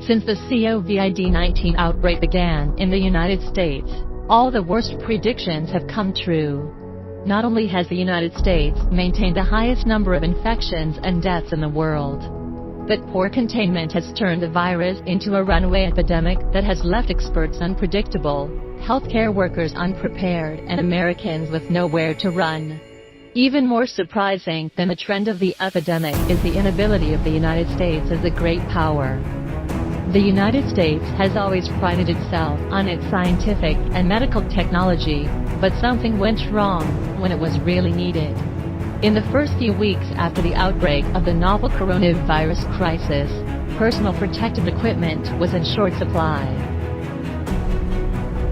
Since the COVID-19 outbreak began in the United States, all the worst predictions have come true. Not only has the United States maintained the highest number of infections and deaths in the world, but poor containment has turned the virus into a runaway epidemic that has left experts unpredictable, healthcare workers unprepared, and Americans with nowhere to run. Even more surprising than the trend of the epidemic is the inability of the United States as a great power. The United States has always prided itself on its scientific and medical technology, but something went wrong when it was really needed. In the first few weeks after the outbreak of the novel coronavirus crisis, personal protective equipment was in short supply.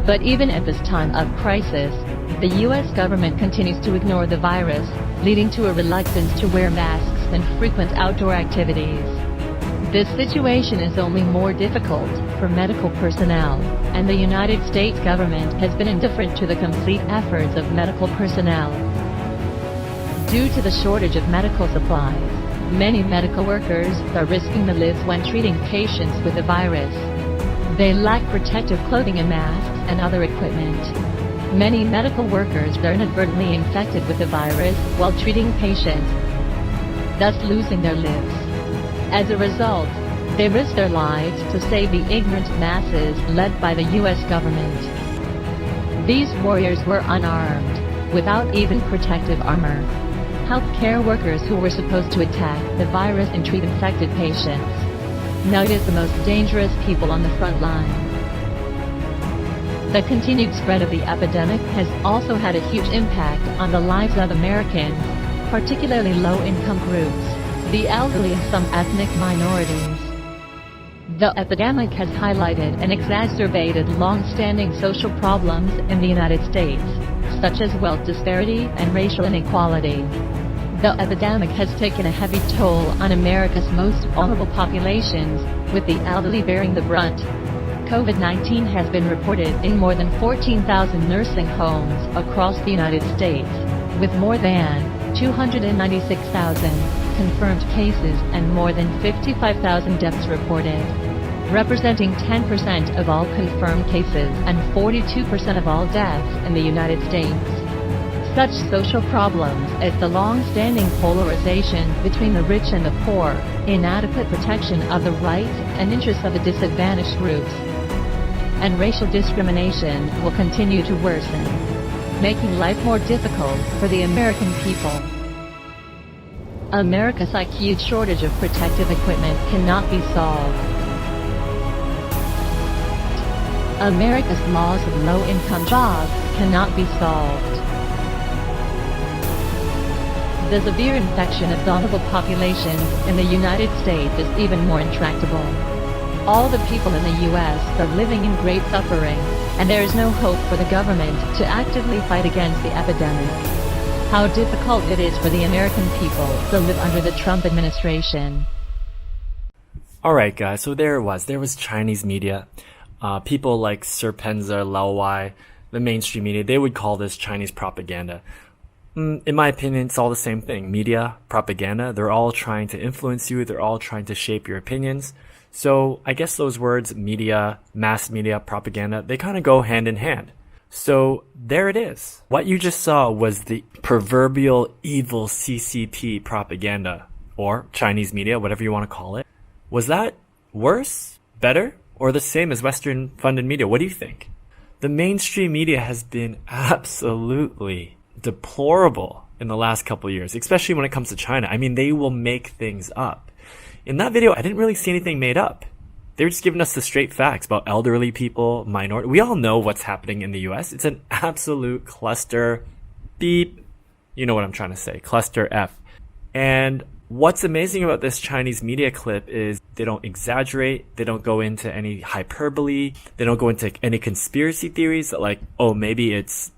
But even at this time of crisis, the U.S. government continues to ignore the virus, leading to a reluctance to wear masks and frequent outdoor activities. This situation is only more difficult for medical personnel, and the United States government has been indifferent to the complete efforts of medical personnel. Due to the shortage of medical supplies, many medical workers are risking their lives when treating patients with the virus. They lack protective clothing and masks and other equipment. Many medical workers are inadvertently infected with the virus while treating patients, thus losing their lives. As a result, they risk their lives to save the ignorant masses led by the U.S. government. These warriors were unarmed, without even protective armor. Healthcare workers who were supposed to attack the virus and treat infected patients. Now it is the most dangerous people on the front line. The continued spread of the epidemic has also had a huge impact on the lives of Americans, particularly low-income groups, the elderly and some ethnic minorities. The epidemic has highlighted and exacerbated long-standing social problems in the United States, such as wealth disparity and racial inequality. The epidemic has taken a heavy toll on America's most vulnerable populations, with the elderly bearing the brunt. COVID-19 has been reported in more than 14,000 nursing homes across the United States, with more than 296,000 confirmed cases and more than 55,000 deaths reported, representing 10% of all confirmed cases and 42% of all deaths in the United States. Such social problems as the long-standing polarization between the rich and the poor, inadequate protection of the rights and interests of the disadvantaged groups, and racial discrimination will continue to worsen, making life more difficult for the American people. America's acute shortage of protective equipment cannot be solved. America's loss of low-income jobs cannot be solved. The severe infection of vulnerable populations in the United States is even more intractable. All the people in the U.S. are living in great suffering, and there is no hope for the government to actively fight against the epidemic. How difficult it is for the American people to live under the Trump administration. Alright guys, so there was Chinese media. People like Serpenza, Laowai, the mainstream media, they would call this Chinese propaganda. In my opinion, it's all the same thing. Media, propaganda, they're all trying to influence you, they're all trying to shape your opinions. So I guess those words, media, mass media, propaganda, they kind of go hand in hand. So there it is. What you just saw was the proverbial evil CCP propaganda, or Chinese media, whatever you want to call it. Was that worse, better, or the same as Western funded media? What do you think? The mainstream media has been absolutely deplorable in the last couple of years, especially when it comes to China. I mean, they will make things up. In that video, I didn't really see anything made up. They were just giving us the straight facts about elderly people, minority. We all know what's happening in the US. It's an absolute cluster beep. You know what I'm trying to say. Cluster F. And what's amazing about this Chinese media clip is they don't exaggerate. They don't go into any hyperbole. They don't go into any conspiracy theories that like, oh, maybe it's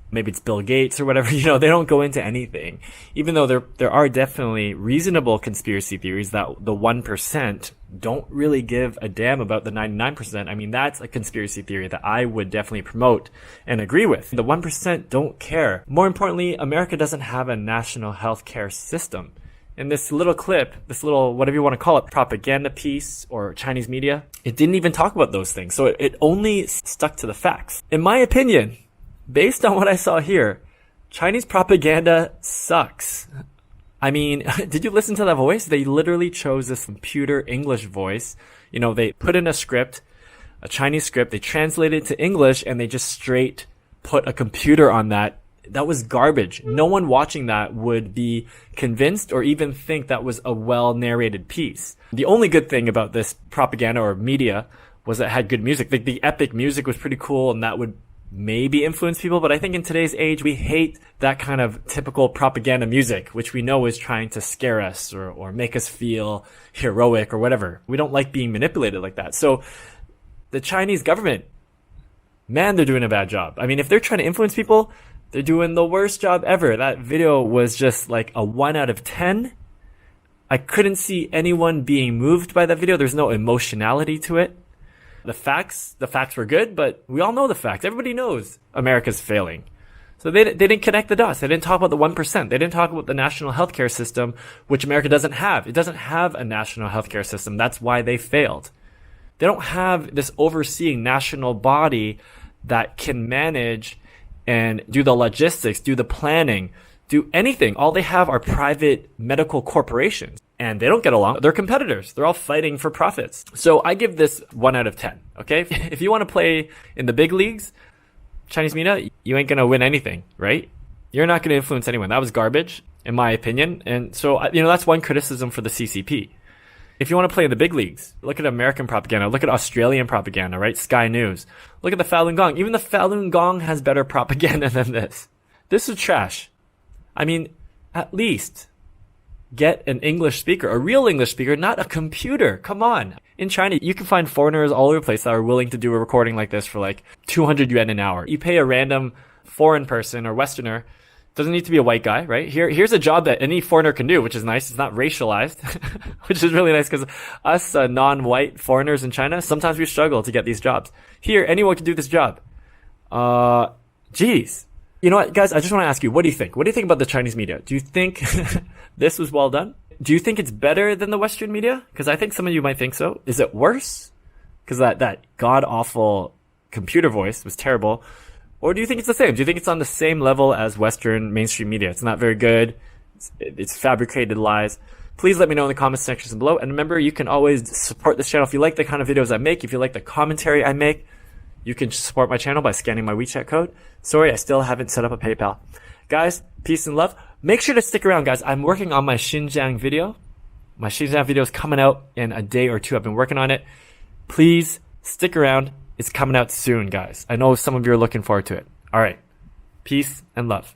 Bill Gates or whatever. You know, they don't go into anything. Even though there are definitely reasonable conspiracy theories that the 1% don't really give a damn about the 99%. I mean, that's a conspiracy theory that I would definitely promote and agree with. The 1% don't care. More importantly, America doesn't have a national healthcare system. in this little clip, this little, whatever you want to call it, propaganda piece or Chinese media, it didn't even talk about those things. So it only stuck to the facts. In my opinion, based on what I saw here, Chinese propaganda sucks. I mean, did you listen to that voice? They literally chose this computer English voice. You know, they put in a script, a Chinese script, they translated it to English, and they just straight put a computer on that. That was garbage. No one watching that would be convinced or even think that was a well-narrated piece. The only good thing about this propaganda or media was that it had good music. Like the epic music was pretty cool, and that would maybe influence people. But I think in today's age, we hate that kind of typical propaganda music, which we know is trying to scare us or make us feel heroic or whatever. We don't like being manipulated like that. So the Chinese government, man, they're doing a bad job. I mean, if they're trying to influence people, they're doing the worst job ever. That video was just like a 1 out of 10. I couldn't see anyone being moved by that video. There's no emotionality to it. The facts were good, but we all know the facts. Everybody knows America's failing. So they didn't connect the dots. They didn't talk about the 1%. They didn't talk about the national healthcare system, which America doesn't have. It doesn't have a national healthcare system. That's why they failed. They don't have this overseeing national body that can manage and do the logistics, do the planning, do anything. All they have are private medical corporations, and they don't get along. They're competitors. They're all fighting for profits. So I give this 1 out of 10, okay? If you want to play in the big leagues, Chinese media, you ain't going to win anything, right? You're not going to influence anyone. That was garbage, in my opinion. And so, that's one criticism for the CCP. If you want to play in the big leagues, look at American propaganda, look at Australian propaganda, right? Sky News. Look at the Falun Gong. Even the Falun Gong has better propaganda than this. This is trash. I mean, at least get an English speaker, a real English speaker, not a computer. Come on. In China, you can find foreigners all over the place that are willing to do a recording like this for like 200 yuan an hour. You pay a random foreign person or Westerner. Doesn't need to be a white guy, right? Here's a job that any foreigner can do, which is nice. It's not racialized, which is really nice because us non-white foreigners in China, sometimes we struggle to get these jobs. Here, anyone can do this job. Geez. You know what, guys? I just want to ask you, what do you think? What do you think about the Chinese media? Do you think this was well done? Do you think it's better than the Western media? Because I think some of you might think so. Is it worse? Because that god-awful computer voice was terrible. Or do you think it's the same? Do you think it's on the same level as Western mainstream media? It's not very good. It's fabricated lies. Please let me know in the comments section below. And remember, you can always support this channel. If you like the kind of videos I make, if you like the commentary I make, you can support my channel by scanning my WeChat code. Sorry, I still haven't set up a PayPal. Guys, peace and love. Make sure to stick around, guys. I'm working on my Xinjiang video. My Xinjiang video is coming out in a day or two. I've been working on it. Please stick around. It's coming out soon, guys. I know some of you are looking forward to it. All right. Peace and love.